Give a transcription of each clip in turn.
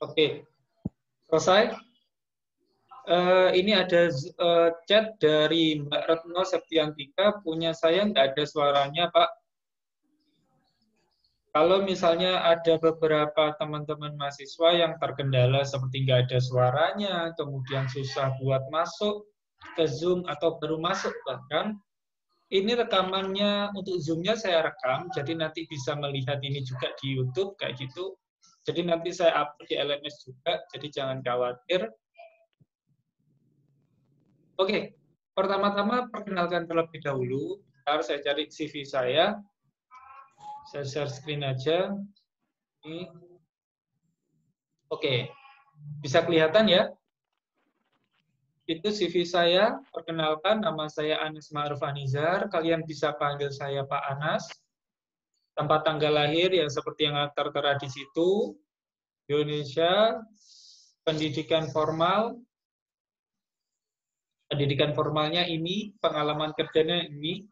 Oke, selesai. Ini ada chat dari Mbak Retno Septiantika, punya saya nggak ada suaranya, Pak. Kalau misalnya ada beberapa teman-teman mahasiswa yang terkendala seperti nggak ada suaranya, kemudian susah buat masuk ke Zoom atau baru masuk bahkan, ini rekamannya untuk Zoom-nya saya rekam, jadi nanti bisa melihat ini juga di YouTube kayak gitu. Jadi nanti saya upload di LMS juga, jadi jangan khawatir. Oke, pertama-tama perkenalkan terlebih dahulu. Ntar saya cari CV saya. Saya share screen aja. Ini. Oke, bisa kelihatan ya? Itu CV saya. Perkenalkan, nama saya Anas Ma'ruf Anizar. Kalian bisa panggil saya Pak Anas. Tempat tanggal lahir yang seperti yang tertera di situ. Indonesia. Pendidikan formal. Pendidikan formalnya ini, pengalaman kerjanya ini.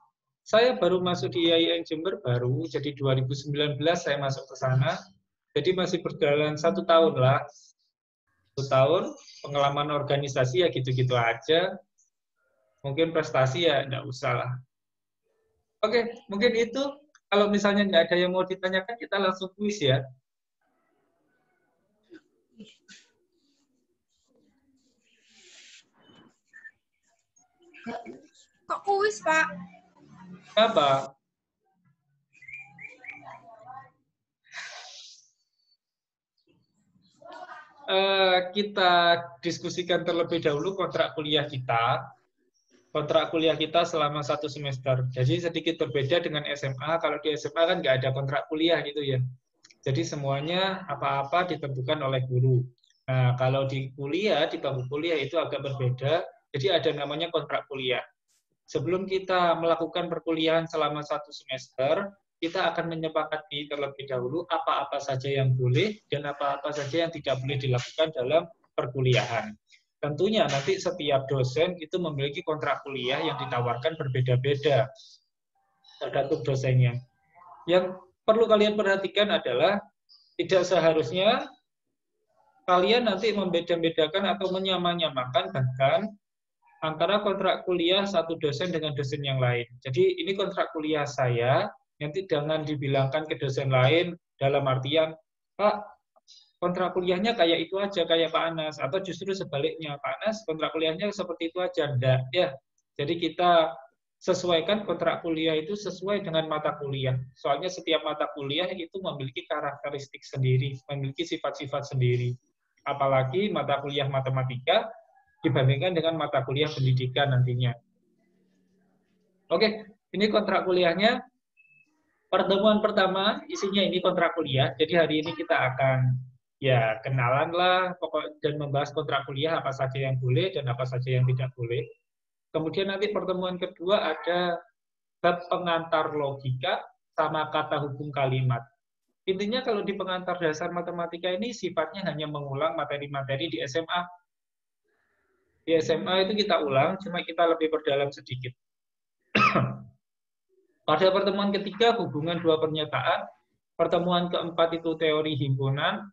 Saya baru masuk di IAIN Jember baru, jadi 2019 saya masuk ke sana. Jadi masih berjalan 1 tahun lah. 1 tahun, pengalaman organisasi ya gitu-gitu aja. Mungkin prestasi ya nggak usah lah. Oke, mungkin itu. Kalau misalnya nggak ada yang mau ditanyakan, kita langsung kuis ya. Kok kuis, Pak? Apa? Kita diskusikan terlebih dahulu kontrak kuliah kita. Kontrak kuliah kita selama 1 semester. Jadi sedikit berbeda dengan SMA. Kalau di SMA kan nggak ada kontrak kuliah gitu ya. Jadi semuanya apa-apa ditentukan oleh guru. Nah, kalau di kuliah, di bangku kuliah itu agak berbeda. Jadi ada namanya kontrak kuliah. Sebelum kita melakukan perkuliahan selama 1 semester, kita akan menyepakati terlebih dahulu apa-apa saja yang boleh dan apa-apa saja yang tidak boleh dilakukan dalam perkuliahan. Tentunya nanti setiap dosen itu memiliki kontrak kuliah yang ditawarkan berbeda-beda, tergantung dosennya. Yang perlu kalian perhatikan adalah tidak seharusnya kalian nanti membeda-bedakan atau menyamakan bahkan antara kontrak kuliah satu dosen dengan dosen yang lain. Jadi ini kontrak kuliah saya, nanti jangan dibilangkan ke dosen lain dalam artian, Pak, kontrak kuliahnya kayak itu aja, kayak Pak Anas, atau justru sebaliknya, Pak Anas kontrak kuliahnya seperti itu aja, enggak ya. Jadi kita sesuaikan kontrak kuliah itu sesuai dengan mata kuliah. Soalnya setiap mata kuliah itu memiliki karakteristik sendiri, memiliki sifat-sifat sendiri. Apalagi mata kuliah matematika dibandingkan dengan mata kuliah pendidikan nantinya. Oke, ini kontrak kuliahnya. Pertemuan pertama isinya ini kontrak kuliah. Jadi hari ini kita akan ya kenalan lah pokok dan membahas kontrak kuliah apa saja yang boleh dan apa saja yang tidak boleh. Kemudian nanti pertemuan kedua ada bab pengantar logika sama kata hubung kalimat. Intinya kalau di pengantar dasar matematika ini sifatnya hanya mengulang materi-materi di SMA. Di SMA itu kita ulang, cuma kita lebih berdalam sedikit. Pada pertemuan ketiga, hubungan dua pernyataan. Pertemuan keempat itu teori himpunan.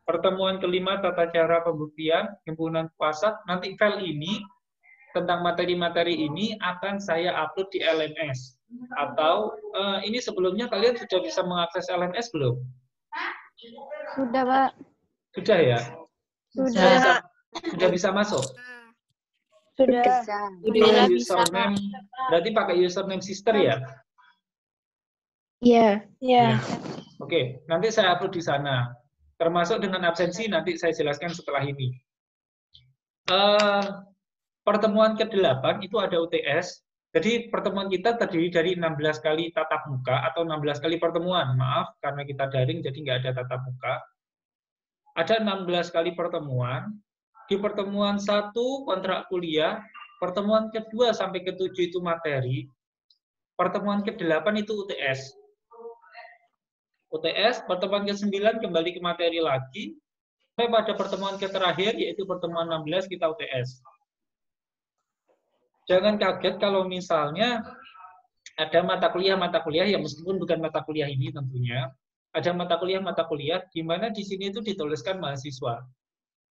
Pertemuan kelima, tata cara pembuktian, himpunan kuasa. Nanti file ini, tentang materi-materi ini akan saya upload di LMS. Atau, ini sebelumnya kalian sudah bisa mengakses LMS belum? Sudah, Pak. Sudah ya? Sudah. Sudah bisa masuk? Sudah. Pakai username, berarti pakai username sister ya? Iya. Iya. Oke, nanti saya upload di sana. Termasuk dengan absensi nanti saya jelaskan setelah ini. Pertemuan ke-8 itu ada UTS. Jadi pertemuan kita terdiri dari 16 kali tatap muka atau 16 kali pertemuan. Maaf, karena kita daring jadi nggak ada tatap muka. Ada 16 kali pertemuan. Di pertemuan 1 kontrak kuliah, pertemuan kedua sampai ke-7 itu materi, pertemuan ke-8 itu UTS. UTS, pertemuan ke-9 kembali ke materi lagi, sampai pada pertemuan terakhir, yaitu pertemuan 16 kita UTS. Jangan kaget kalau misalnya ada mata kuliah yang meskipun bukan mata kuliah ini tentunya, ada mata kuliah di mana di sini itu dituliskan mahasiswa.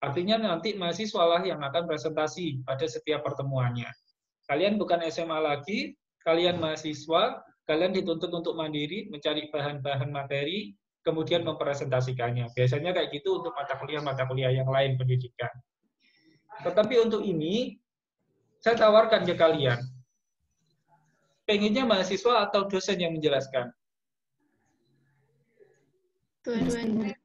Artinya nanti mahasiswa lah yang akan presentasi pada setiap pertemuannya. Kalian bukan SMA lagi, kalian mahasiswa, kalian dituntut untuk mandiri, mencari bahan-bahan materi, kemudian mempresentasikannya. Biasanya kayak gitu untuk mata kuliah yang lain pendidikan. Tetapi untuk ini, saya tawarkan ke kalian, pengennya mahasiswa atau dosen yang menjelaskan? Dua-duanya.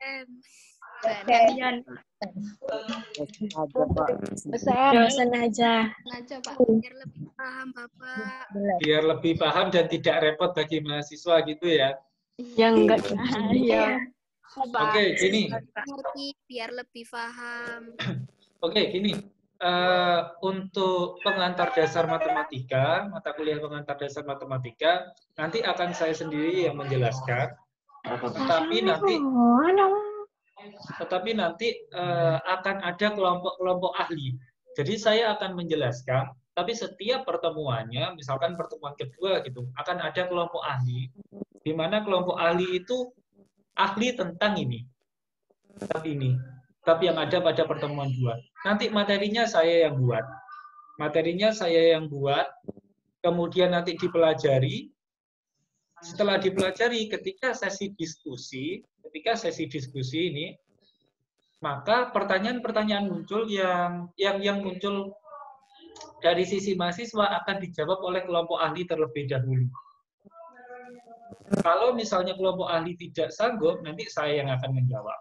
Dosen aja. Aja Pak, biar lebih paham Bapak. Biar lebih paham dan tidak repot bagi mahasiswa gitu ya. Ya enggak. Ya. Oke, gini. Ngerti, biar lebih paham. Oke, gini. Untuk pengantar dasar matematika, mata kuliah pengantar dasar matematika, nanti akan saya sendiri yang menjelaskan. Tetapi nanti akan ada kelompok-kelompok ahli. Jadi saya akan menjelaskan, tapi setiap pertemuannya, misalkan pertemuan kedua gitu, akan ada kelompok ahli, di mana kelompok ahli itu ahli tentang ini, tapi yang ada pada pertemuan dua. Nanti materinya saya yang buat, kemudian nanti dipelajari. Setelah dipelajari, ketika sesi diskusi ini, maka pertanyaan-pertanyaan muncul yang muncul dari sisi mahasiswa akan dijawab oleh kelompok ahli terlebih dahulu. Kalau misalnya kelompok ahli tidak sanggup, nanti saya yang akan menjawab.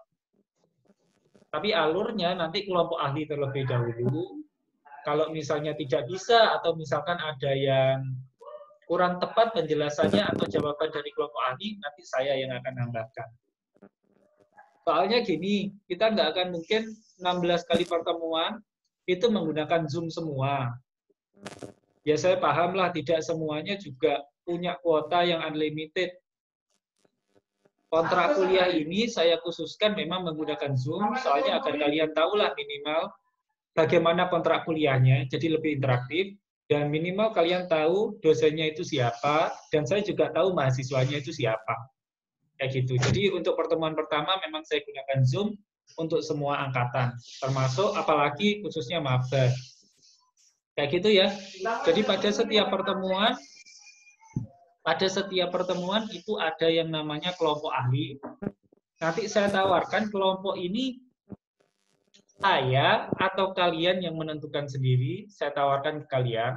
Tapi alurnya nanti kelompok ahli terlebih dahulu. Kalau misalnya tidak bisa atau misalkan ada yang kurang tepat penjelasannya atau jawaban dari kelompok ahli, nanti saya yang akan nambahkan. Soalnya gini, kita nggak akan mungkin 16 kali pertemuan itu menggunakan Zoom semua. Ya saya paham lah, tidak semuanya juga punya kuota yang unlimited. Kontrak kuliah ini saya khususkan memang menggunakan Zoom, soalnya agar kalian tahulah minimal bagaimana kontrak kuliahnya, jadi lebih interaktif. Dan minimal kalian tahu dosennya itu siapa, dan saya juga tahu mahasiswanya itu siapa. Kayak gitu. Jadi untuk pertemuan pertama memang saya gunakan Zoom untuk semua angkatan, termasuk apalagi khususnya maba. Kayak gitu ya. Jadi pada setiap pertemuan itu ada yang namanya kelompok ahli. Nanti saya tawarkan kelompok ini saya atau kalian yang menentukan sendiri, saya tawarkan ke kalian.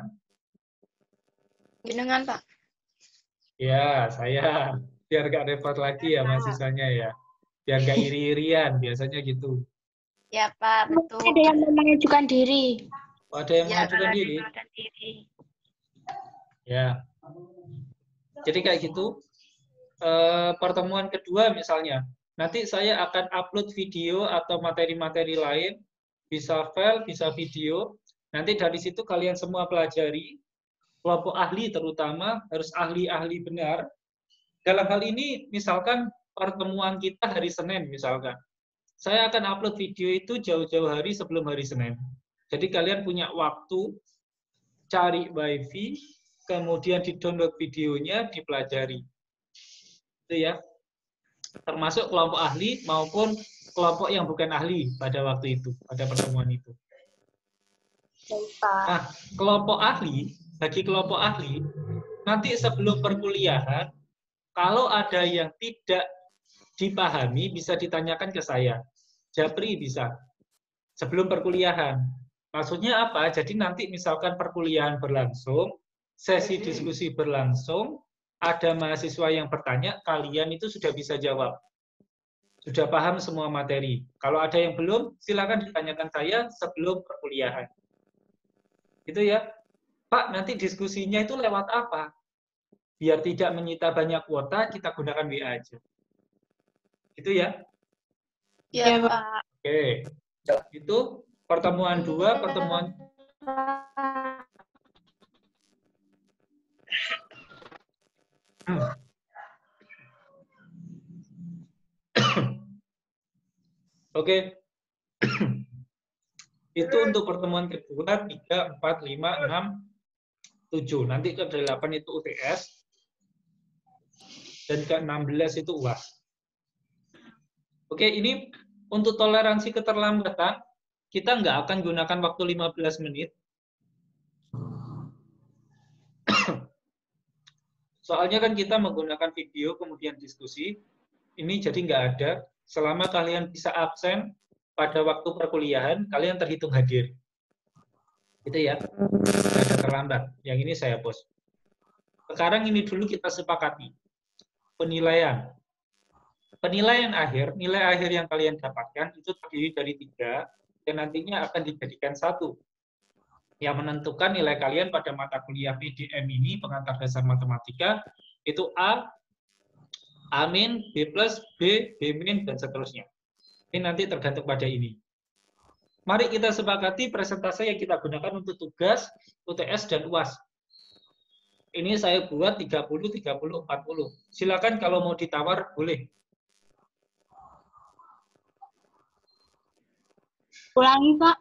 Jenengan Pak. Ya, saya. Biar gak repot lagi ya mahasiswanya ya. Biar gak iri-irian, biasanya gitu. Ya Pak, betul. Ada yang mau mengajukan diri. Oh, ada yang mengajukan diri? Ya. Jadi kayak gitu. Pertemuan kedua misalnya, nanti saya akan upload video atau materi-materi lain, bisa file, bisa video. Nanti dari situ kalian semua pelajari. Kelompok ahli terutama harus ahli-ahli benar. Dalam hal ini, misalkan pertemuan kita hari Senin, misalkan. Saya akan upload video itu jauh-jauh hari sebelum hari Senin. Jadi kalian punya waktu, cari wifi, kemudian di-download videonya, dipelajari. Itu ya. Termasuk kelompok ahli maupun kelompok yang bukan ahli pada waktu itu, pada pertemuan itu. Nah, bagi kelompok ahli, nanti sebelum perkuliahan, kalau ada yang tidak dipahami, bisa ditanyakan ke saya. Japri bisa. Sebelum perkuliahan. Maksudnya apa? Jadi nanti misalkan perkuliahan berlangsung, sesi diskusi berlangsung, ada mahasiswa yang bertanya, kalian itu sudah bisa jawab. Sudah paham semua materi. Kalau ada yang belum, silakan ditanyakan saya sebelum perkuliahan. Gitu ya. Pak, nanti diskusinya itu lewat apa? Biar tidak menyita banyak kuota, kita gunakan WA aja. Gitu ya? Ya Pak. Oke. Itu pertemuan 2, pertemuan Oke. Itu untuk pertemuan kedua, 3, 4, 5, 6, 7. Nanti ke 8 itu UTS. Dan ke 16 itu UAS. Oke, ini untuk toleransi keterlambatan, kita nggak akan gunakan waktu 15 menit. Soalnya kan kita menggunakan video, kemudian diskusi. Ini jadi nggak ada. Selama kalian bisa absen pada waktu perkuliahan, kalian terhitung hadir. Gitu ya. Nggak ada terlambat. Yang ini saya post. Sekarang ini dulu kita sepakati. Penilaian. Penilaian akhir, nilai akhir yang kalian dapatkan itu terdiri dari 3, dan nantinya akan dijadikan 1. Yang menentukan nilai kalian pada mata kuliah PDM ini, pengantar dasar matematika, itu A, A min, B plus, B, B min, dan seterusnya. Ini nanti tergantung pada ini. Mari kita sepakati presentase yang kita gunakan untuk tugas, UTS, dan UAS. Ini saya buat 30, 30, 40. Silakan kalau mau ditawar, boleh. Ulangi, Pak.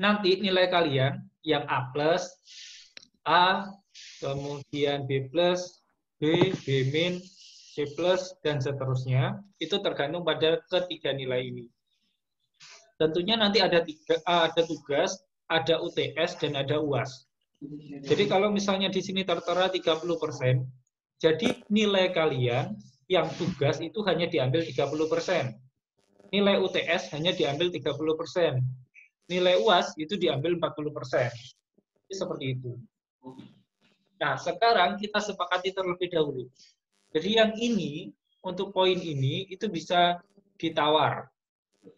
Nanti nilai kalian yang A plus, A, kemudian B plus, B, B min, C plus, dan seterusnya, itu tergantung pada ketiga nilai ini. Tentunya nanti ada tugas, ada UTS, dan ada UAS. Jadi kalau misalnya di sini tertera 30%, jadi nilai kalian yang tugas itu hanya diambil 30%. Nilai UTS hanya diambil 30%. Nilai UAS itu diambil 40%. Jadi seperti itu. Nah, sekarang kita sepakati terlebih dahulu. Jadi yang ini, untuk poin ini, itu bisa ditawar.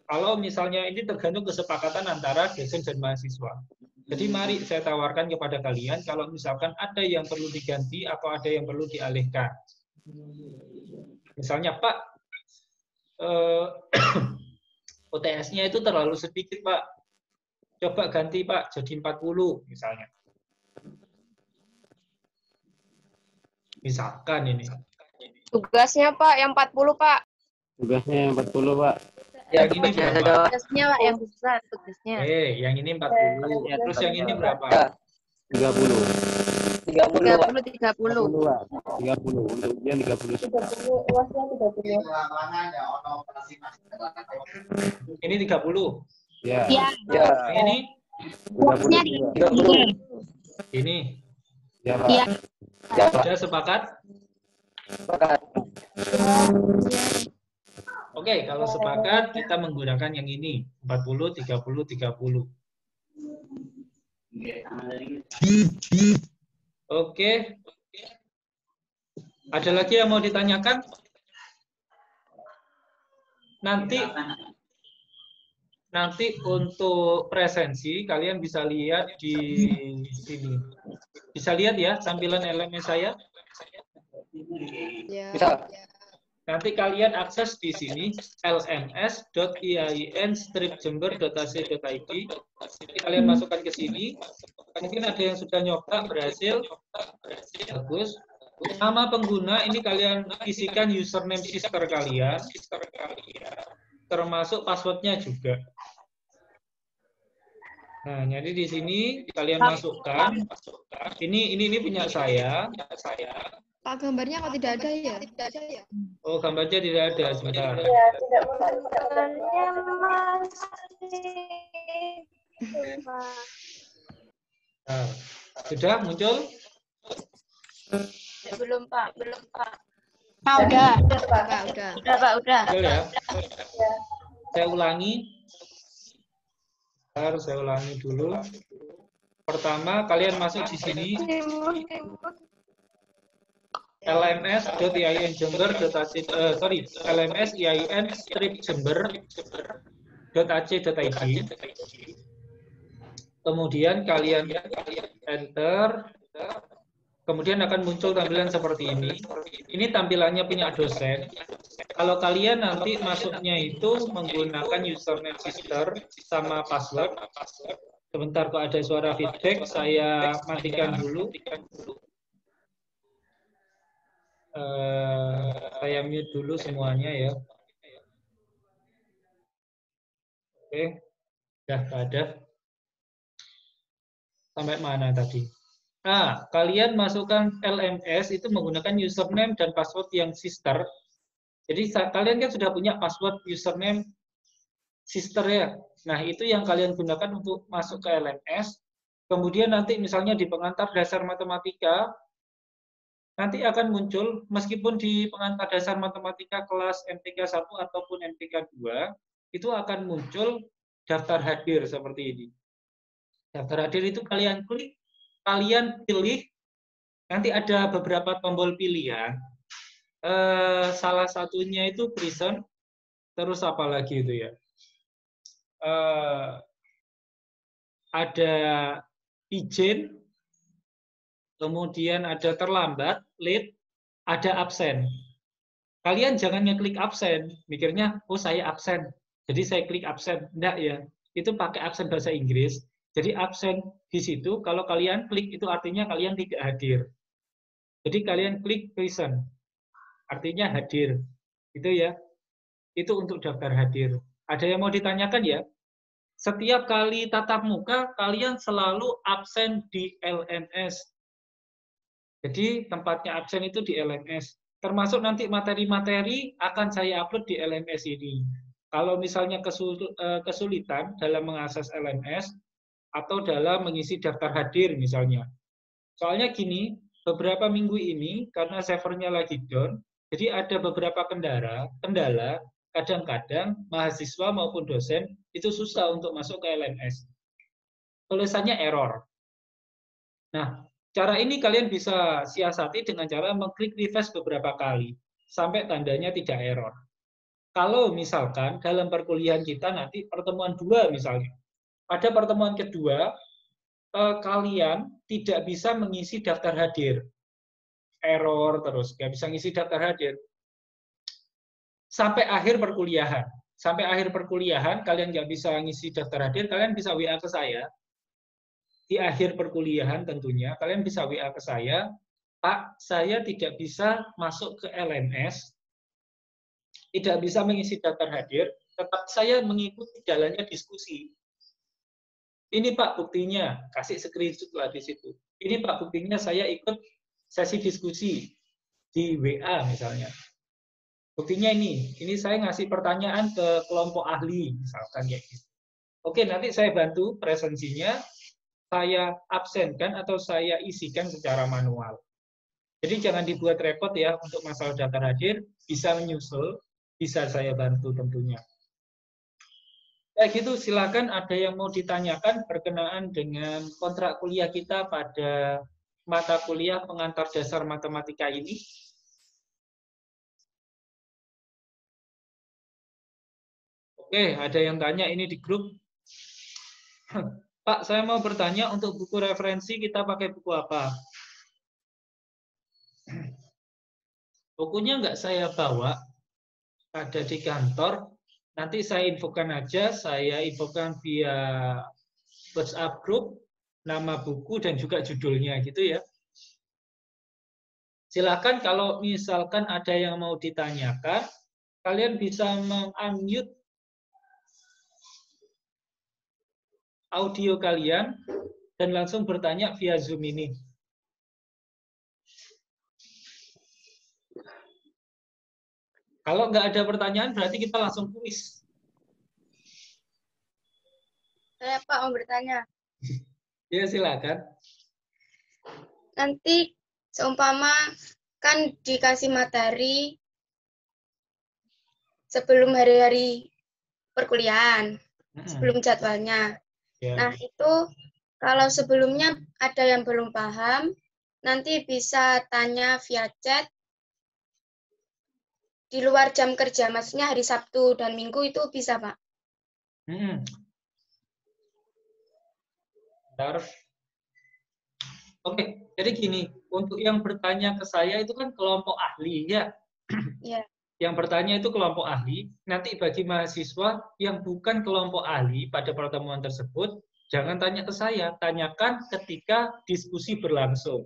Kalau misalnya ini tergantung kesepakatan antara dosen dan mahasiswa. Jadi mari saya tawarkan kepada kalian, kalau misalkan ada yang perlu diganti atau ada yang perlu dialihkan. Misalnya, Pak, UTS-nya itu terlalu sedikit, Pak. Coba ganti, Pak, jadi 40 misalnya. Misalkan ini. Tugasnya, Pak, yang 40, Pak. Tugasnya yang 40, Pak. Yang ini berapa? Tugasnya, Pak, yang besar tugasnya. Yang ini 40. Terus yang ini berapa? 30. 30, Pak. 30, Pak. 30. Untuk ujian 30. Ini 30. Ya. Ya. Yang ini? 30. Ini. Ya, Pak. Ya. Sudah sepakat? Oke, kalau sepakat kita menggunakan yang ini. 40, 30, 30. Oke. Ada lagi yang mau ditanyakan? Nanti untuk presensi kalian bisa lihat di sini. Bisa lihat ya tampilan LMS saya? Bisa. Nanti kalian akses di sini lms.iain-jember.ac.id. Kalian masukkan ke sini. Mungkin ada yang sudah nyoba berhasil. Bagus. Nama pengguna ini kalian isikan username sister kalian, termasuk passwordnya juga. Nah, jadi di sini kalian masukkan. Ini punya saya. Pak, gambarnya kok tidak ada ya? Oh, gambarnya tidak ada. Sebentar. Nah, sudah muncul? Belum, Pak. Ah, udah. Pak, udah. Muncul ya? Saya ulangi. Saya ulangi dulu. Pertama, kalian masuk di sini. lms.iain-jember.ac.id. Kemudian kalian enter. Kemudian akan muncul tampilan seperti ini. Ini tampilannya punya dosen. Kalau kalian nanti masuknya itu menggunakan username sister sama password. Sebentar kok ada suara feedback, saya matikan dulu. Saya mute dulu semuanya ya. Oke, sudah ada. Sampai mana tadi? Kalian masukkan LMS itu menggunakan username dan password yang sister Jadi kalian kan sudah punya password, username, sister ya. Nah, itu yang kalian gunakan untuk masuk ke LMS. Kemudian nanti misalnya di pengantar dasar matematika, nanti akan muncul, meskipun di pengantar dasar matematika kelas MTK 1 ataupun MTK 2, itu akan muncul daftar hadir seperti ini. Daftar hadir itu kalian klik, kalian pilih, nanti ada beberapa tombol pilihan. Salah satunya itu present, terus apa lagi itu ya? Ada izin, kemudian ada terlambat, late, ada absen. Kalian jangan ngeklik absen, mikirnya, oh saya absen, jadi saya klik absen. Enggak ya, itu pakai absen bahasa Inggris. Jadi absen di situ, kalau kalian klik itu artinya kalian tidak hadir. Jadi kalian klik present, artinya hadir. Itu ya, itu untuk daftar hadir. Ada yang mau ditanyakan ya? Setiap kali tatap muka, kalian selalu absen di LMS. Jadi tempatnya absen itu di LMS. Termasuk nanti materi-materi akan saya upload di LMS ini. Kalau misalnya kesulitan dalam mengakses LMS atau dalam mengisi daftar hadir misalnya. Soalnya gini, beberapa minggu ini karena servernya lagi down, jadi ada beberapa kendala, kadang-kadang mahasiswa maupun dosen itu susah untuk masuk ke LMS. Tulisannya error. Nah, cara ini kalian bisa siasati dengan cara mengklik refresh beberapa kali, sampai tandanya tidak error. Kalau misalkan dalam perkuliahan kita nanti pertemuan 2 misalnya, pada pertemuan kedua, kalian tidak bisa mengisi daftar hadir. Error terus, nggak bisa ngisi daftar hadir. Sampai akhir perkuliahan. Sampai akhir perkuliahan, kalian nggak bisa ngisi daftar hadir, kalian bisa WA ke saya. Di akhir perkuliahan tentunya, kalian bisa WA ke saya, Pak, saya tidak bisa masuk ke LMS, tidak bisa mengisi daftar hadir, tetap saya mengikuti jalannya diskusi. Ini Pak buktinya, kasih screenshot lah di situ. Ini Pak buktinya saya ikut sesi diskusi di WA misalnya. Buktinya ini saya ngasih pertanyaan ke kelompok ahli misalkan kayak gitu. Oke, nanti saya bantu presensinya, saya absenkan atau saya isikan secara manual. Jadi jangan dibuat repot ya untuk masalah daftar hadir, bisa menyusul, bisa saya bantu tentunya. Kayak gitu, silakan ada yang mau ditanyakan berkenaan dengan kontrak kuliah kita pada mata kuliah pengantar dasar matematika ini. Oke, ada yang tanya ini di grup. Pak, saya mau bertanya untuk buku referensi kita pakai buku apa? Bukunya nggak saya bawa, ada di kantor. Nanti saya infokan aja, saya infokan via WhatsApp group, nama buku dan juga judulnya gitu ya. Silakan kalau misalkan ada yang mau ditanyakan, kalian bisa meng-unmute audio kalian dan langsung bertanya via Zoom ini. Kalau nggak ada pertanyaan, berarti kita langsung kuis. Saya Pak mau bertanya. Ya, silakan. Nanti seumpama kan dikasih materi sebelum hari-hari perkuliahan, sebelum jadwalnya. Ya. Nah, itu kalau sebelumnya ada yang belum paham, nanti bisa tanya via chat di luar jam kerja, maksudnya hari Sabtu dan Minggu itu bisa, Pak? Bentar. Oke, jadi gini, untuk yang bertanya ke saya itu kan kelompok ahli ya. Iya. Yang bertanya itu kelompok ahli. Nanti bagi mahasiswa yang bukan kelompok ahli pada pertemuan tersebut, jangan tanya ke saya, tanyakan ketika diskusi berlangsung.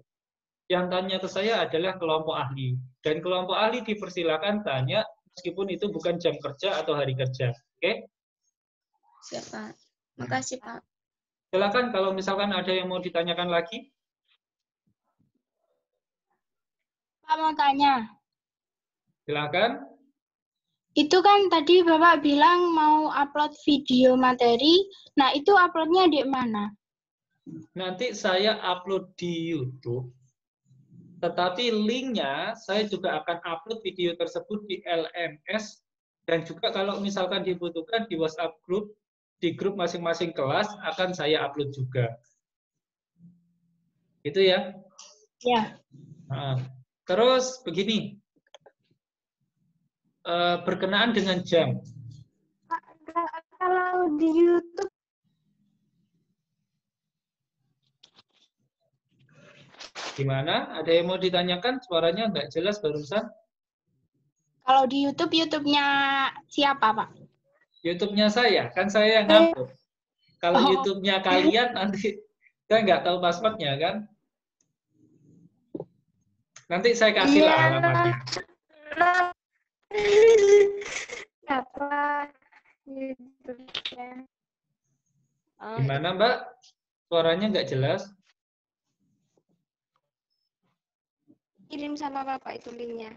Yang tanya ke saya adalah kelompok ahli. Dan kelompok ahli dipersilakan tanya meskipun itu bukan jam kerja atau hari kerja. Oke? Siap, Pak. Makasih, Pak. Silakan kalau misalkan ada yang mau ditanyakan lagi. Pak mau tanya. Silakan. Itu kan tadi Bapak bilang mau upload video materi. Nah, itu uploadnya di mana? Nanti saya upload di YouTube, tetapi linknya saya juga akan upload video tersebut di LMS, dan juga kalau misalkan dibutuhkan di WhatsApp group, di grup masing-masing kelas akan saya upload juga. Gitu ya. Ya. Nah, terus begini, berkenaan dengan jam. Kalau di YouTube, Gimana? Ada yang mau ditanyakan? Suaranya nggak jelas barusan. kalau di YouTube, YouTube-nya siapa, Pak? YouTube-nya saya, kan saya yang upload. Kalau Oh. YouTube-nya kalian nanti saya nggak tahu passwordnya kan. Nanti saya kasih lah alamatnya. Apa YouTube-nya? Gimana Mbak? Suaranya nggak jelas? Kirim sama Bapak itu linknya.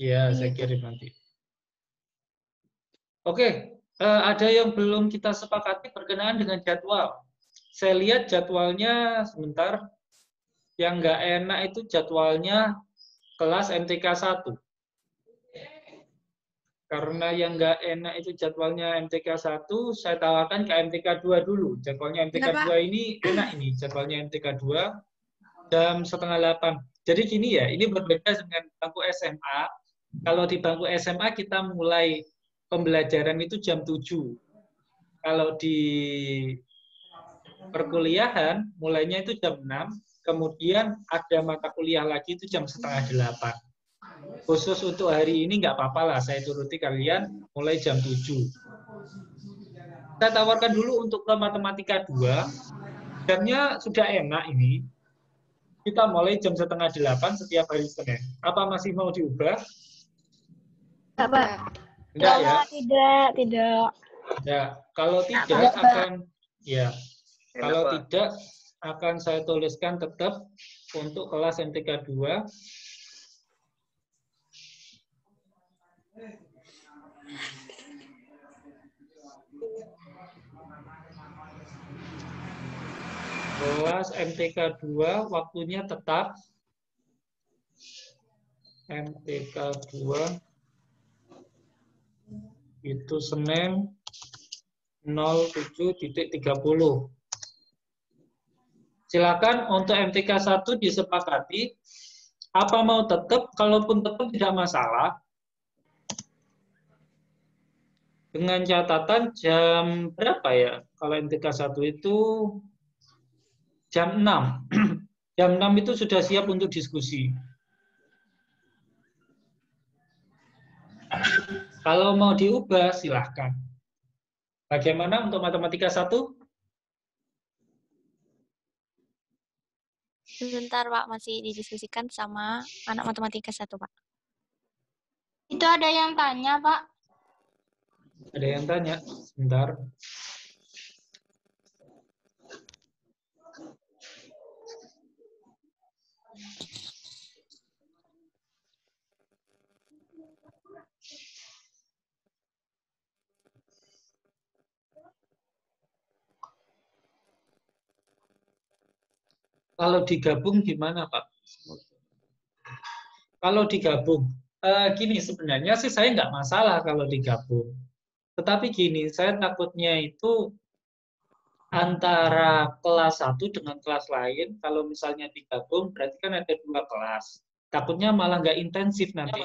Iya, saya YouTube. kirim nanti. Oke, ada yang belum kita sepakati berkenaan dengan jadwal. Saya lihat jadwalnya sebentar. Yang nggak enak itu jadwalnya kelas MTK 1. Karena yang nggak enak itu jadwalnya MTK 1, saya tawarkan ke MTK 2 dulu. Jadwalnya MTK 2 ini enak ini, jadwalnya MTK 2 jam 7:30. Jadi gini ya, ini berbeda dengan bangku SMA. Kalau di bangku SMA kita mulai pembelajaran itu jam 7. Kalau di perkuliahan mulainya itu jam 6, kemudian ada mata kuliah lagi itu jam 7:30. Khusus untuk hari ini nggak apa-apa lah, saya turuti kalian mulai jam 7. Saya tawarkan dulu untuk ke matematika 2, jamnya sudah enak ini. Kita mulai jam 7:30 setiap hari Senin. Apa masih mau diubah? Enggak, Pak. Enggak ya? Tidak. Ya, kalau tidak akan kalau tidak akan saya tuliskan tetap untuk kelas MTK 2. Kelas MTK 2 waktunya tetap MTK 2 itu Senin 07.30. Silakan untuk MTK 1 disepakati. Apa mau tetap? Kalaupun tetap tidak masalah. Dengan catatan jam berapa ya? Kalau MTK 1 itu jam 6. Jam 6 itu sudah siap untuk diskusi. Kalau mau diubah, silahkan. Bagaimana untuk matematika 1? Sebentar, Pak. Masih didiskusikan sama anak matematika 1, Pak. Itu ada yang tanya, Pak. Ada yang tanya? Sebentar. Kalau digabung gimana, Pak? Kalau digabung, gini sebenarnya sih saya nggak masalah kalau digabung. Tetapi gini, saya takutnya itu antara kelas 1 dengan kelas lain, kalau misalnya digabung, berarti kan ada 2 kelas. Takutnya malah nggak intensif nanti.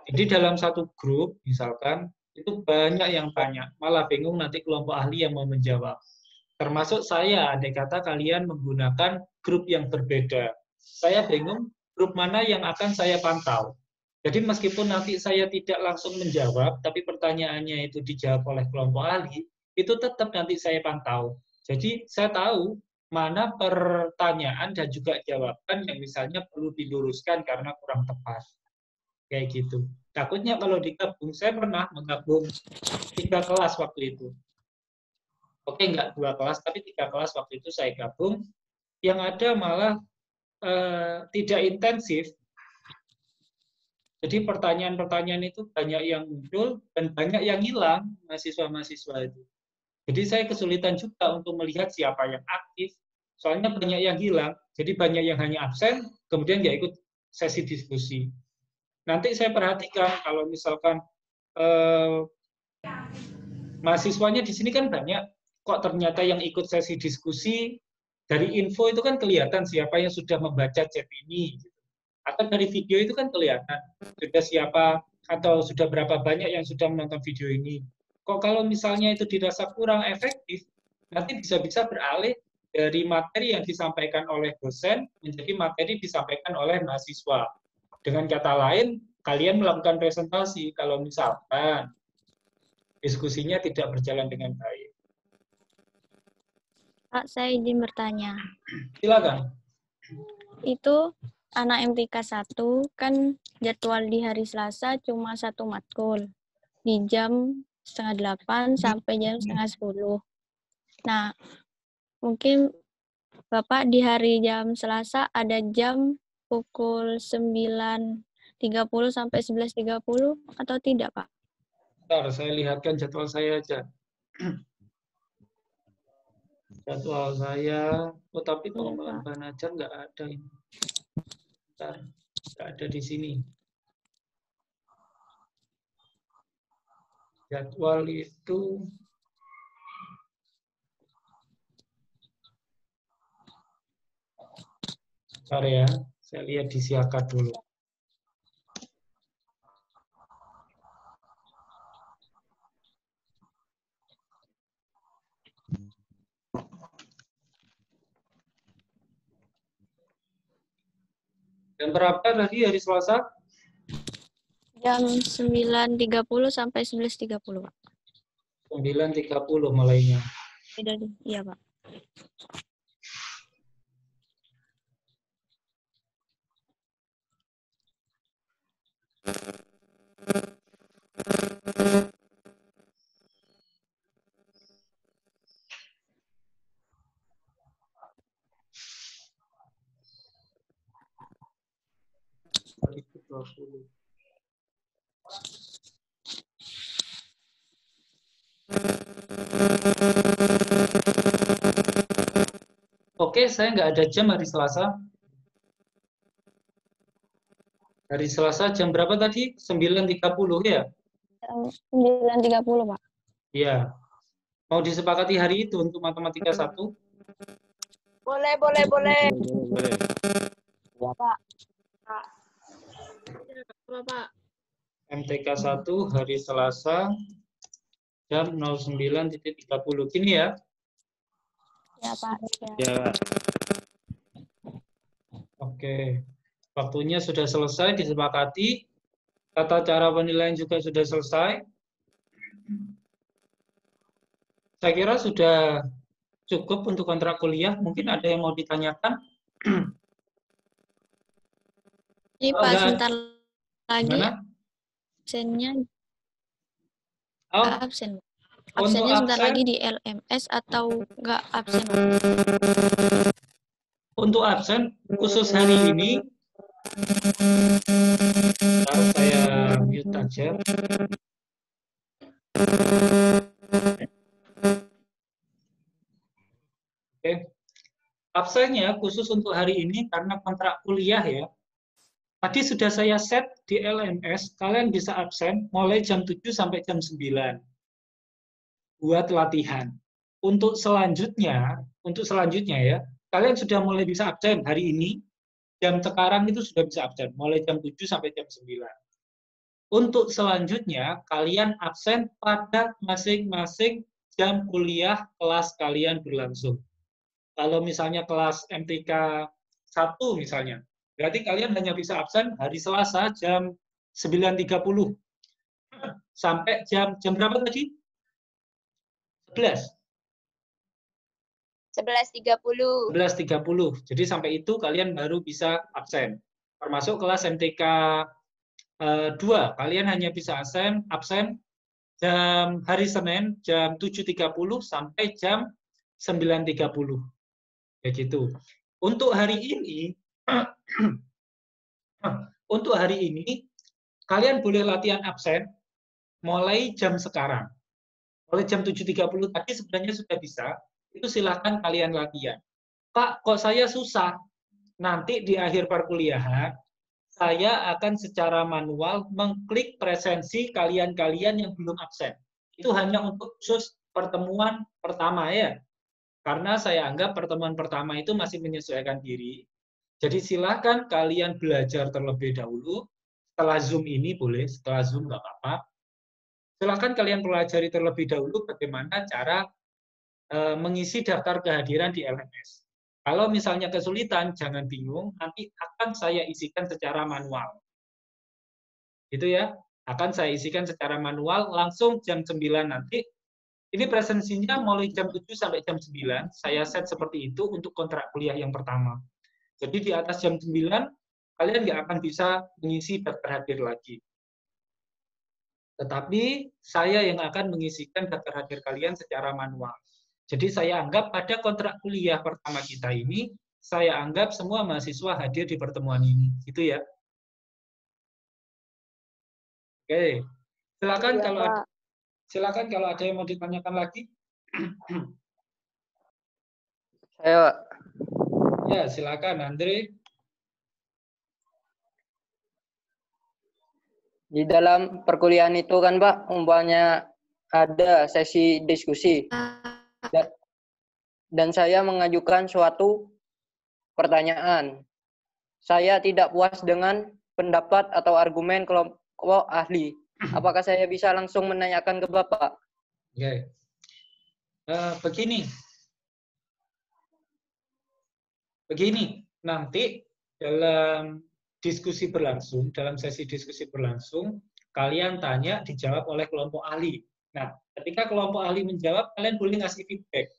Jadi dalam satu grup, misalkan, itu banyak yang tanya. Malah bingung nanti kelompok ahli yang mau menjawab. Termasuk saya, andai kata kalian menggunakan grup yang berbeda. Saya bingung grup mana yang akan saya pantau. Jadi meskipun nanti saya tidak langsung menjawab, tapi pertanyaannya itu dijawab oleh kelompok ahli, itu tetap nanti saya pantau. Jadi saya tahu mana pertanyaan dan juga jawaban yang misalnya perlu diluruskan karena kurang tepat. Kayak gitu. Takutnya kalau digabung, saya pernah menggabung 3 kelas waktu itu. Oke, enggak 2 kelas, tapi 3 kelas waktu itu saya gabung. Yang ada malah tidak intensif. Jadi pertanyaan-pertanyaan itu banyak yang muncul dan banyak yang hilang mahasiswa-mahasiswa itu. Jadi saya kesulitan juga untuk melihat siapa yang aktif, soalnya banyak yang hilang, jadi banyak yang hanya absen, kemudian nggak ikut sesi diskusi. Nanti saya perhatikan kalau misalkan mahasiswanya di sini kan banyak, kok ternyata yang ikut sesi diskusi, dari info itu kan kelihatan siapa yang sudah membaca chat ini. Atau dari video itu kan kelihatan sudah siapa atau sudah berapa banyak yang sudah menonton video ini. Kok kalau misalnya itu dirasa kurang efektif, nanti bisa-bisa beralih dari materi yang disampaikan oleh dosen menjadi materi disampaikan oleh mahasiswa. Dengan kata lain, kalian melakukan presentasi kalau misalkan diskusinya tidak berjalan dengan baik. Pak, saya izin bertanya. Silakan. Itu anak MTK 1 kan jadwal di hari Selasa cuma 1 matkul di jam 7:30 sampai jam 9:30. Nah, mungkin Bapak di hari jam Selasa ada jam pukul 9:30 sampai 11:30 atau tidak, Pak? Bentar, saya lihatkan jadwal saya aja. Jadwal saya, oh tapi pengembangan bahan ajar nggak ada ini. Bentar, nggak ada di sini. Jadwal itu bentar ya, saya lihat di Siakat dulu. Jam berapa tadi hari Selasa? Jam 9:30 sampai 11:30, Pak. 9:30 mulainya. Iya, Pak. Oke, saya nggak ada jam hari Selasa. Hari Selasa jam berapa tadi? 9:30 ya? 9:30, Pak. Iya. Mau disepakati hari itu untuk matematika 1? Boleh. Boleh. Ya, Pak. Bapak. MTK 1 hari Selasa jam 09.30. Gini ya. Ya, Pak. Ya, Pak. Oke. Waktunya sudah selesai disepakati. Tata cara penilaian juga sudah selesai. Saya kira sudah cukup untuk kontrak kuliah. Mungkin ada yang mau ditanyakan? Ini Oh, Pak, enggak. sebentar lagi Gimana? absennya Oh, nggak absen. untuk Absennya sebentar absen, lagi di LMS atau nggak absen, Pak? untuk absen khusus hari ini, bentar, saya mute aja. Oke. Absennya khusus untuk hari ini karena kontrak kuliah ya. Tadi sudah saya set di LMS, kalian bisa absen mulai jam 7 sampai jam 9 buat latihan. Untuk selanjutnya ya, kalian sudah mulai bisa absen hari ini, jam sekarang itu sudah bisa absen, mulai jam 7 sampai jam 9. Untuk selanjutnya, kalian absen pada masing-masing jam kuliah kelas kalian berlangsung. Kalau misalnya kelas MTK 1 misalnya, berarti kalian hanya bisa absen hari Selasa jam 9.30 sampai jam berapa tadi? 11. 11.30. 11.30. Jadi sampai itu kalian baru bisa absen. Termasuk kelas MTK 2, kalian hanya bisa absen jam hari Senin jam 7.30 sampai jam 9.30. Ya gitu. Untuk hari ini kalian boleh latihan absen mulai jam sekarang. Mulai jam 7.30 tadi sebenarnya sudah bisa, itu silahkan kalian latihan. Pak, kok saya susah? Nanti di akhir perkuliahan, saya akan secara manual mengklik presensi kalian-kalian yang belum absen. Itu hanya untuk khusus pertemuan pertama ya. Karena saya anggap pertemuan pertama itu masih menyesuaikan diri. Jadi silakan kalian belajar terlebih dahulu. Setelah Zoom ini boleh, setelah Zoom nggak apa-apa. Silakan kalian pelajari terlebih dahulu bagaimana cara mengisi daftar kehadiran di LMS. Kalau misalnya kesulitan, jangan bingung, nanti akan saya isikan secara manual. Gitu ya, akan saya isikan secara manual langsung jam 9 nanti. Ini presensinya mulai jam 7 sampai jam 9, saya set seperti itu untuk kontrak kuliah yang pertama. Jadi di atas jam 9, kalian nggak akan bisa mengisi daftar hadir lagi. Tetapi saya yang akan mengisikan daftar hadir kalian secara manual. Jadi saya anggap pada kontrak kuliah pertama kita ini, saya anggap semua mahasiswa hadir di pertemuan ini. Gitu ya. Oke, silakan kalau ada yang mau ditanyakan lagi. Saya, Pak. Ya, silakan Andre. Di dalam perkuliahan itu kan, Pak, umpamanya ada sesi diskusi. Dan saya mengajukan suatu pertanyaan. Saya tidak puas dengan pendapat atau argumen kelompok ahli. Apakah saya bisa langsung menanyakan ke Bapak? Oke. Begini, nanti dalam diskusi berlangsung, dalam sesi diskusi berlangsung, kalian tanya, dijawab oleh kelompok ahli. Nah, ketika kelompok ahli menjawab, kalian boleh ngasih feedback.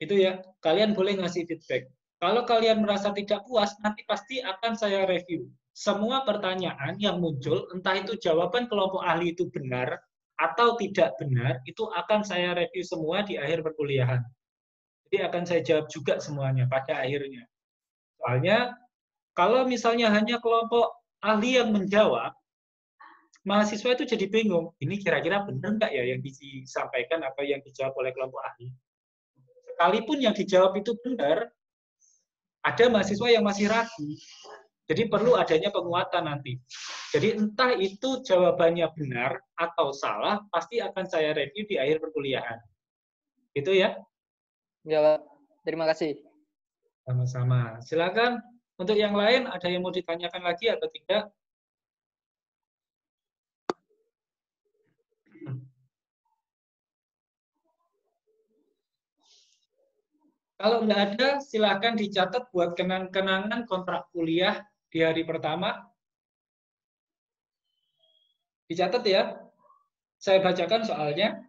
Itu ya, kalian boleh ngasih feedback. Kalau kalian merasa tidak puas, nanti pasti akan saya review. Semua pertanyaan yang muncul, entah itu jawaban kelompok ahli itu benar atau tidak benar, itu akan saya review semua di akhir perkuliahan. Jadi akan saya jawab juga semuanya pada akhirnya. Soalnya, kalau misalnya hanya kelompok ahli yang menjawab, mahasiswa itu jadi bingung. Ini kira-kira benar nggak ya yang disampaikan atau yang dijawab oleh kelompok ahli? Sekalipun yang dijawab itu benar, ada mahasiswa yang masih ragu. Jadi perlu adanya penguatan nanti. Jadi entah itu jawabannya benar atau salah, pasti akan saya review di akhir perkuliahan. Gitu ya? Ya, Pak. Terima kasih. Sama-sama. Silakan. Untuk yang lain, ada yang mau ditanyakan lagi atau tidak? Kalau nggak ada, silakan dicatat buat kenang-kenangan kontrak kuliah di hari pertama. Dicatat ya. Saya bacakan soalnya.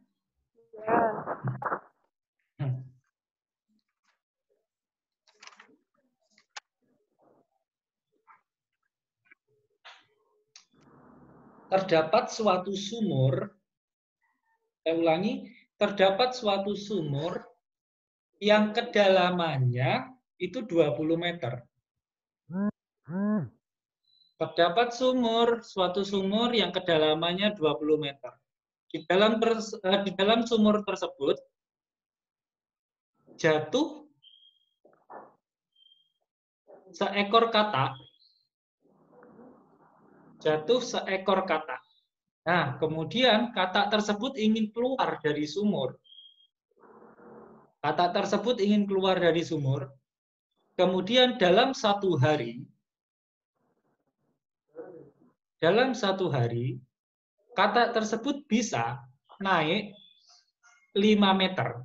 Terdapat suatu sumur, saya ulangi, terdapat suatu sumur yang kedalamannya itu 20 meter. Terdapat suatu sumur yang kedalamannya 20 meter. Di dalam sumur tersebut jatuh seekor katak. Nah, kemudian katak tersebut ingin keluar dari sumur. Kemudian dalam satu hari, katak tersebut bisa naik 5 meter.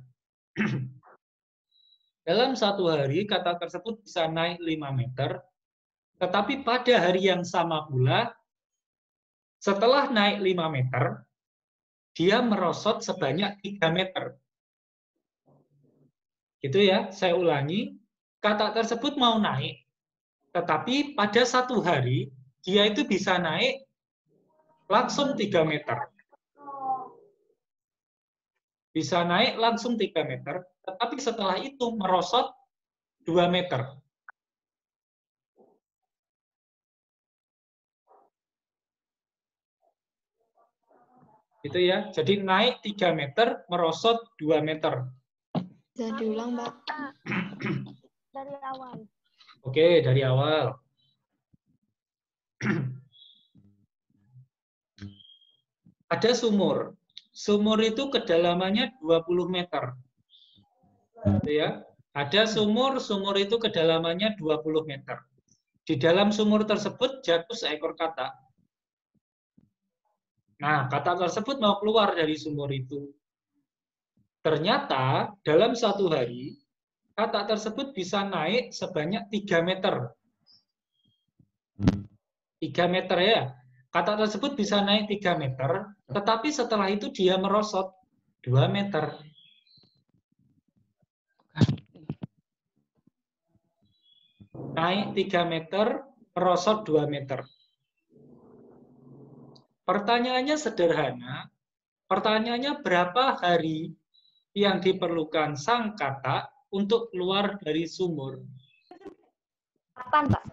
Dalam satu hari, katak tersebut bisa naik 5 meter, tetapi pada hari yang sama pula, setelah naik 5 meter, dia merosot sebanyak 3 meter. Gitu ya, saya ulangi, katak tersebut mau naik, tetapi pada satu hari, dia itu bisa naik langsung 3 meter. Bisa naik langsung 3 meter, tetapi setelah itu merosot 2 meter. Gitu ya. Jadi naik 3 meter, merosot 2 meter. Bisa diulang, Mbak. Dari awal. Oke, dari awal. Ada sumur. Sumur itu kedalamannya 20 meter. Gitu ya. Ada sumur itu kedalamannya 20 meter. Di dalam sumur tersebut jatuh seekor katak. Nah, katak tersebut mau keluar dari sumur itu. Ternyata dalam satu hari, katak tersebut bisa naik sebanyak 3 meter. 3 meter ya. Katak tersebut bisa naik 3 meter, tetapi setelah itu dia merosot 2 meter. Naik 3 meter, merosot 2 meter. Pertanyaannya sederhana. Pertanyaannya berapa hari yang diperlukan sang katak untuk keluar dari sumur? Kapan, Pak?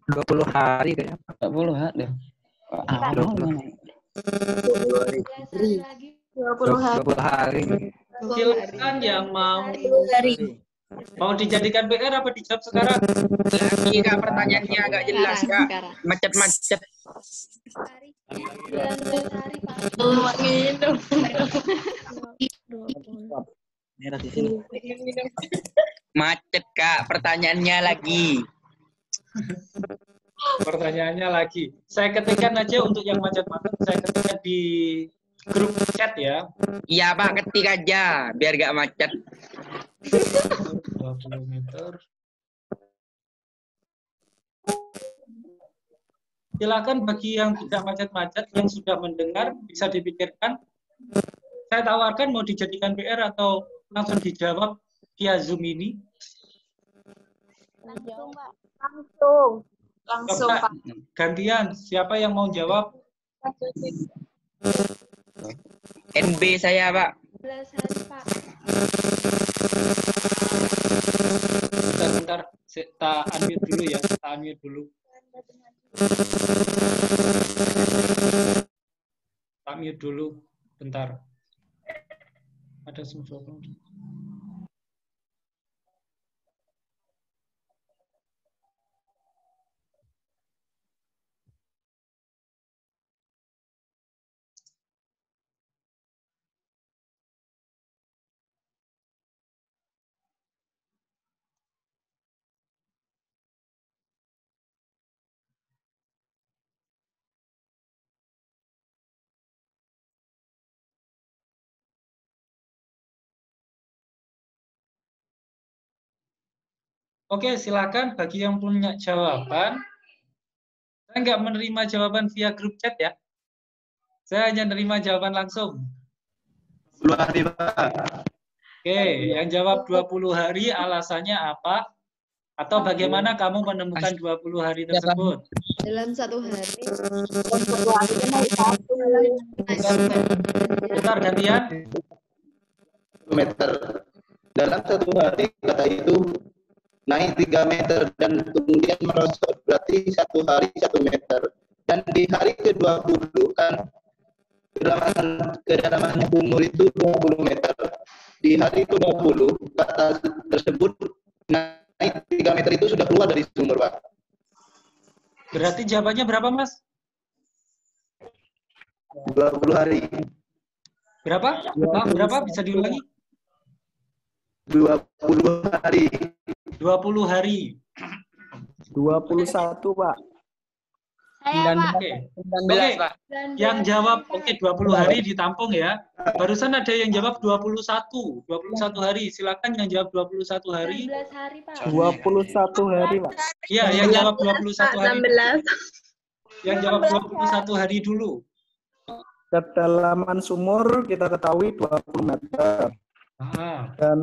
20 hari kayaknya. 40 hari. 20 hari. Silakan yang mau dijadikan PR apa dijawab sekarang? Lagi Kak, pertanyaannya agak jelas Kak. Macet-macet. Macet Kak, pertanyaannya lagi. Pertanyaannya lagi. Saya ketikkan aja untuk yang macet-macet, saya ketikkan di grup chat ya. Iya Pak, ketik aja biar gak macet. 20 meter. Silakan bagi yang tidak macet-macet, yang sudah mendengar bisa dipikirkan. Saya tawarkan mau dijadikan PR atau langsung dijawab via Zoom ini. Langsung, Pak. Langsung, Pak. Pak. Gantian, siapa yang mau jawab? NB saya Pak. 11 hari, Pak. Bentar, kita unmute dulu ya. Kita unmute dulu. Kita mute dulu. Bentar. Ada semua. Oke, silakan bagi yang punya jawaban. Saya nggak menerima jawaban via grup chat ya. Saya hanya menerima jawaban langsung. 20 hari, Pak. Oke, yang jawab 20 hari alasannya apa? Atau bagaimana kamu menemukan 20 hari tersebut? Dalam 1 hari. Bentar, gantian. Meter. Dalam 1 hari kata itu naik 3 meter dan kemudian merosot, berarti 1 hari 1 meter. Dan di hari ke-20 kan kedalaman sumur itu 20 meter. Di hari ke-20 kata tersebut naik 3 meter itu sudah keluar dari sumur, Pak. Berarti jawabannya berapa, Mas? 20 hari. Berapa? Berapa? Bisa diulangi? 20 hari. 20 hari. 21, Pak. Saya, Pak. Oke. 19 Pak. Yang jawab oke 20 hari ditampung ya. Barusan ada yang jawab 21. 21 hari. Silakan yang jawab 21 hari. 19 hari, Pak. 21 hari, Pak. Iya, yang jawab 21 hari. 16. Yang jawab 21 hari dulu. Kedalaman sumur kita ketahui 20 meter. Dan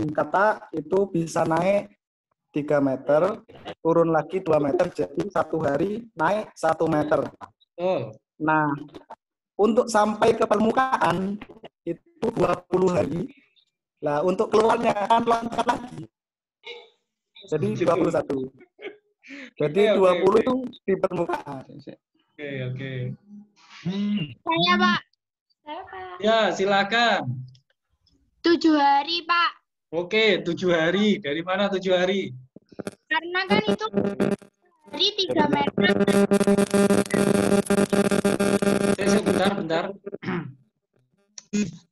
kata itu bisa naik 3 meter, turun lagi 2 meter, jadi 1 hari naik 1 meter. Nah, untuk sampai ke permukaan itu 20 hari. Nah, untuk keluarnya kan loncat lagi. Jadi 21. Jadi 20 itu di permukaan. Oke. Saya, Pak. Saya, Pak. Ya, silakan. 7 hari, Pak. Oke, 7 hari. Dari mana 7 hari? Karena kan itu hari 3 meter. Bentar.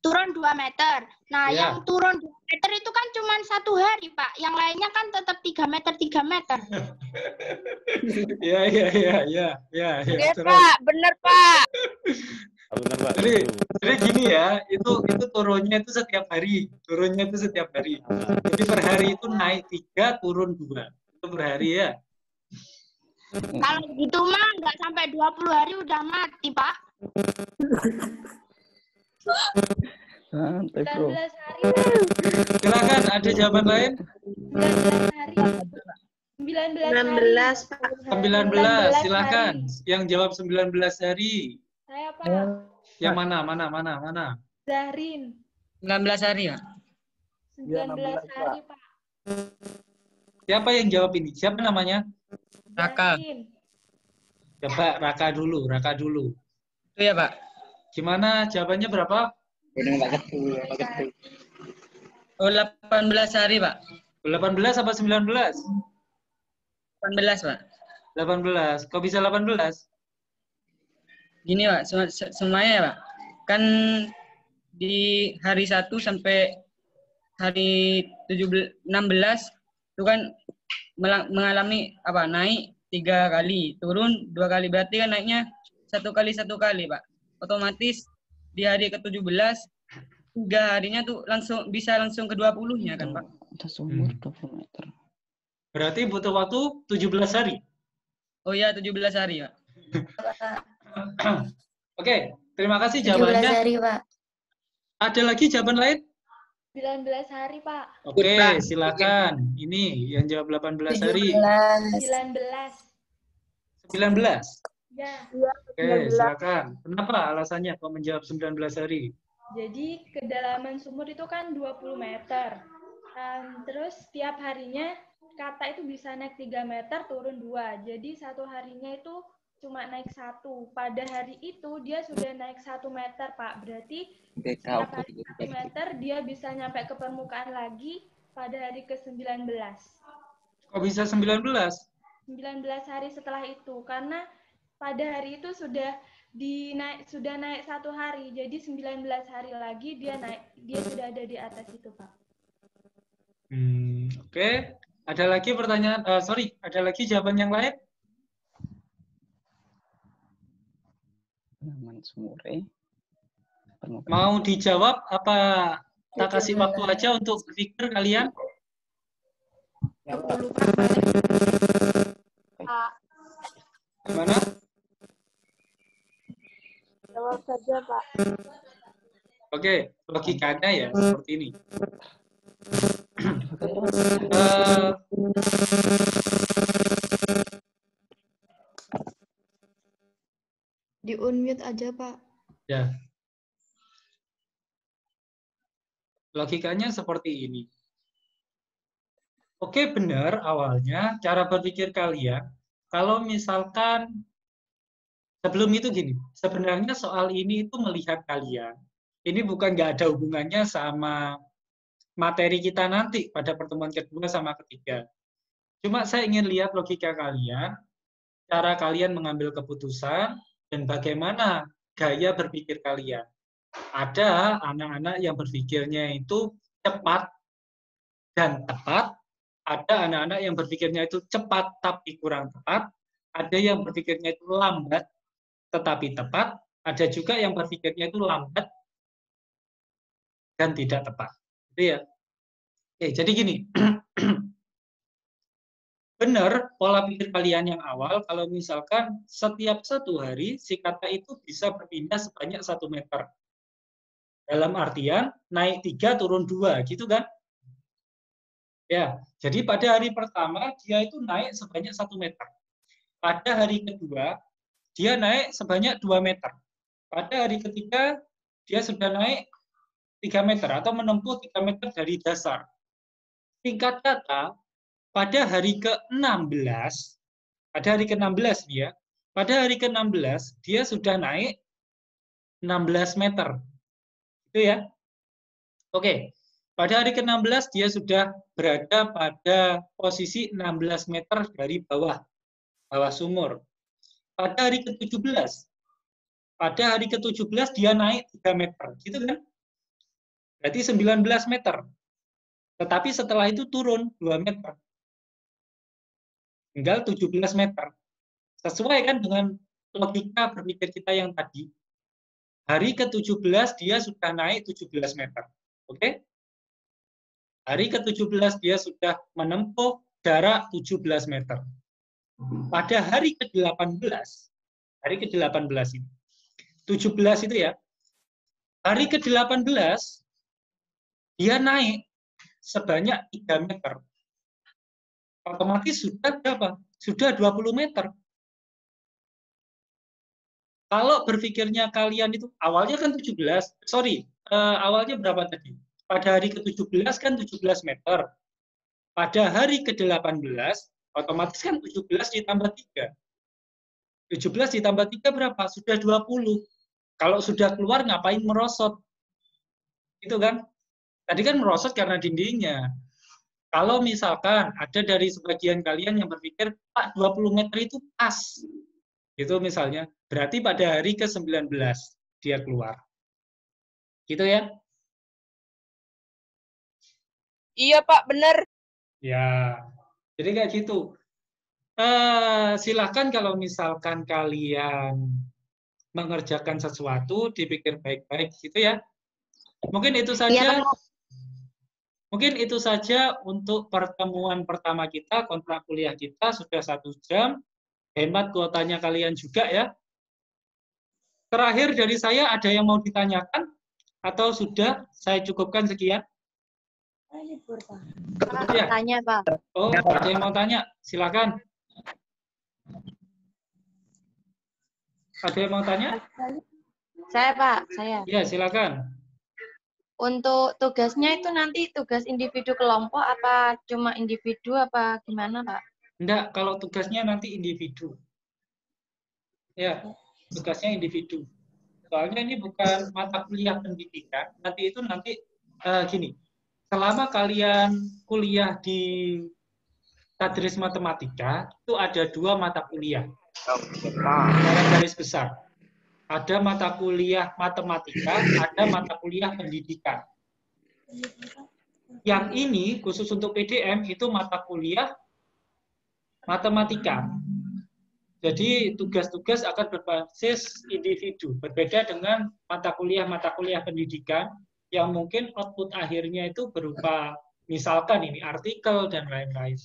Turun 2 meter. Nah, Ya. yang turun 2 meter itu kan cuma 1 hari, Pak. Yang lainnya kan tetap 3 meter, 3 meter. Ya. Iya, Terus. Pak. Bener, Pak. Benar, Pak. Jadi gini ya, itu turunnya itu setiap hari. Turunnya itu setiap hari. Jadi per hari itu naik 3, turun 2. Itu per hari ya. Kalau gitu mah nggak sampai 20 hari udah mati, Pak. Santai, Bro. 19 hari, Pak. Silakan, ada jawaban lain? 19 hari. 19 hari. 16, Pak. 19, 19 silakan. hari. Yang jawab 19 hari. Saya, Pak. Yang mana? Zahrin. 19 hari, Pak. 19 hari, Pak. Siapa yang jawab ini? Siapa namanya? Raka. Zahrin. Coba Raka dulu. Itu ya, Pak. Gimana jawabannya berapa? Oh, 18 hari, Pak. 18 apa 19? 18, Pak. 18. Kok bisa 18? Gini, Pak, semuanya ya, Pak. Kan di hari 1 sampai hari 16 itu kan mengalami naik 3 kali, turun 2 kali. Berarti kan naiknya 1 kali, Pak. Otomatis di hari ke-17 3 harinya tuh bisa langsung ke 20-nya kan, Pak. Sumur 20 meter. Berarti butuh waktu 17 hari. Oh iya, 17 hari, Pak. Oke, terima kasih 17 jawabannya. hari, Pak. Ada lagi jawaban lain? 19 hari, Pak. Oke, silakan. Ini yang jawab 18 hari. 19. 19. Ya. Oke, silakan. Kenapa alasannya kok menjawab 19 hari? Jadi kedalaman sumur itu kan 20 meter. Terus tiap harinya kata itu bisa naik 3 meter, turun 2. Jadi 1 harinya itu cuma naik 1. Pada hari itu dia sudah naik 1 meter, Pak. Berarti setiap hari 1 meter dia bisa nyampe ke permukaan lagi pada hari ke-19. Kok bisa 19? 19 hari setelah itu. Karena pada hari itu sudah naik 1 hari. Jadi 19 hari lagi dia sudah ada di atas itu, Pak. Oke. Ada lagi pertanyaan? Ada lagi jawaban yang lain? Mau dijawab apa tak kasih waktu aja untuk berpikir kalian? Gimana? Jawab saja, Pak. Oke, logikanya ya seperti ini. Di unmute aja, Pak. Ya. Logikanya seperti ini. Oke, benar awalnya cara berpikir kalian. Kalau misalkan sebelum itu gini, sebenarnya soal ini itu melihat kalian. Ini bukan nggak ada hubungannya sama materi kita nanti pada pertemuan kedua sama ketiga. Cuma saya ingin lihat logika kalian, cara kalian mengambil keputusan, dan bagaimana gaya berpikir kalian. Ada anak-anak yang berpikirnya itu cepat dan tepat, ada anak-anak yang berpikirnya itu cepat tapi kurang tepat, ada yang berpikirnya itu lambat tetapi tepat, ada juga yang berpikirnya itu lambat dan tidak tepat. Gitu ya. Oke, jadi gini. Benar pola pikir kalian yang awal, kalau misalkan setiap 1 hari si kata itu bisa berpindah sebanyak 1 meter. Dalam artian naik 3, turun 2, gitu kan? Ya, jadi pada hari pertama dia itu naik sebanyak 1 meter. Pada hari kedua, dia naik sebanyak 2 meter. Pada hari ketiga, dia sudah naik 3 meter atau menempuh 3 meter dari dasar. Singkat kata, pada hari ke-16, pada hari ke-16 dia sudah naik 16 meter. Itu ya. Oke. Pada hari ke-16 dia sudah berada pada posisi 16 meter dari bawah sumur. Pada hari ke-17 dia naik 3 meter, gitu kan? Berarti 19 meter. Tetapi setelah itu turun 2 meter. Tinggal 17 meter. Sesuai kan dengan logika berpikir kita yang tadi. Hari ke-17 dia sudah naik 17 meter. Oke? Hari ke-17 dia sudah menempuh jarak 17 meter. Pada hari ke-18 ini. 17 itu ya. Hari ke-18 dia naik sebanyak 3 meter. Otomatis sudah berapa? Sudah 20 meter. Kalau berpikirnya kalian itu, awalnya kan 17, awalnya berapa tadi? Pada hari ke-17 kan 17 meter. Pada hari ke-18, otomatis kan 17 ditambah 3. 17 ditambah 3 berapa? Sudah 20. Kalau sudah keluar, ngapain merosot? Itu kan? Tadi kan merosot karena dindingnya. Kalau misalkan ada dari sebagian kalian yang berpikir, Pak, 20 meter itu pas. Itu misalnya, berarti pada hari ke-19 dia keluar. Gitu ya? Iya, Pak, benar. Ya, jadi kayak gitu. Silakan kalau misalkan kalian mengerjakan sesuatu, dipikir baik-baik gitu ya. Mungkin itu saja. Mungkin itu saja untuk pertemuan pertama kita, kontrak kuliah kita sudah 1 jam. Hemat kuotanya kalian juga ya. Terakhir dari saya, ada yang mau ditanyakan? Atau sudah saya cukupkan sekian? Ya. Tanya, Pak. Oh, ada yang mau tanya? Silakan. Ada yang mau tanya? Saya, Pak. Saya. Ya, silakan. Untuk tugasnya itu nanti tugas individu kelompok apa cuma individu apa gimana, Pak? Enggak, kalau tugasnya nanti individu. Ya, tugasnya individu. Soalnya ini bukan mata kuliah pendidikan. Nanti gini. Selama kalian kuliah di Tadris Matematika, itu ada 2 mata kuliah. Garis besar. Ada mata kuliah matematika, ada mata kuliah pendidikan. Yang ini khusus untuk PDM itu mata kuliah matematika. Jadi tugas-tugas akan berbasis individu, berbeda dengan mata kuliah pendidikan yang mungkin output akhirnya itu berupa misalkan ini artikel dan lain-lain.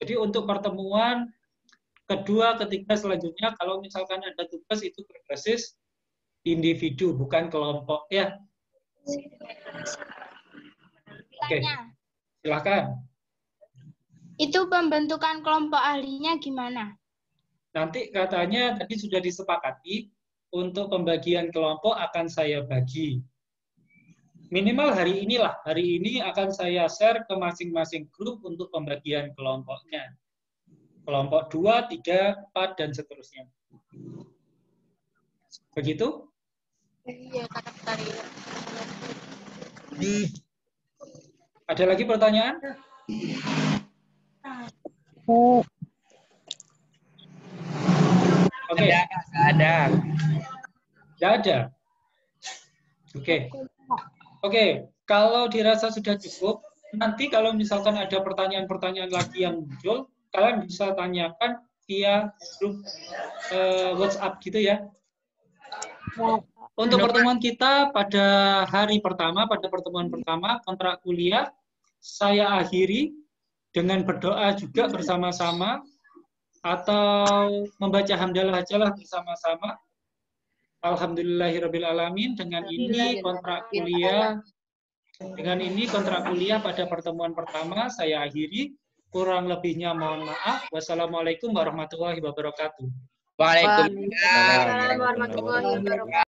Jadi untuk pertemuan kedua, ketiga selanjutnya kalau misalkan ada tugas itu berbasis individu bukan kelompok ya. Oke. Silakan. Itu pembentukan kelompok ahlinya gimana? Nanti katanya tadi sudah disepakati untuk pembagian kelompok akan saya bagi. Minimal hari inilah. Hari ini akan saya share ke masing-masing grup untuk pembagian kelompoknya. Kelompok 2, 3, 4, dan seterusnya. Begitu? Iya, Ada lagi pertanyaan? Oke. Ada. Tidak ada. Oke. Oke, kalau dirasa sudah cukup, nanti kalau misalkan ada pertanyaan-pertanyaan lagi yang muncul, kalian bisa tanyakan via grup WhatsApp gitu ya. Untuk pertemuan kita pada hari pertama, pada pertemuan pertama, kontrak kuliah, saya akhiri dengan berdoa juga bersama-sama, atau membaca hamdalah aja lah bersama-sama. Alhamdulillahirrabbilalamin. Dengan ini kontrak kuliah pada pertemuan pertama saya akhiri. Kurang lebihnya mohon maaf. Wassalamualaikum warahmatullahi wabarakatuh. Waalaikumsalam warahmatullahi wabarakatuh.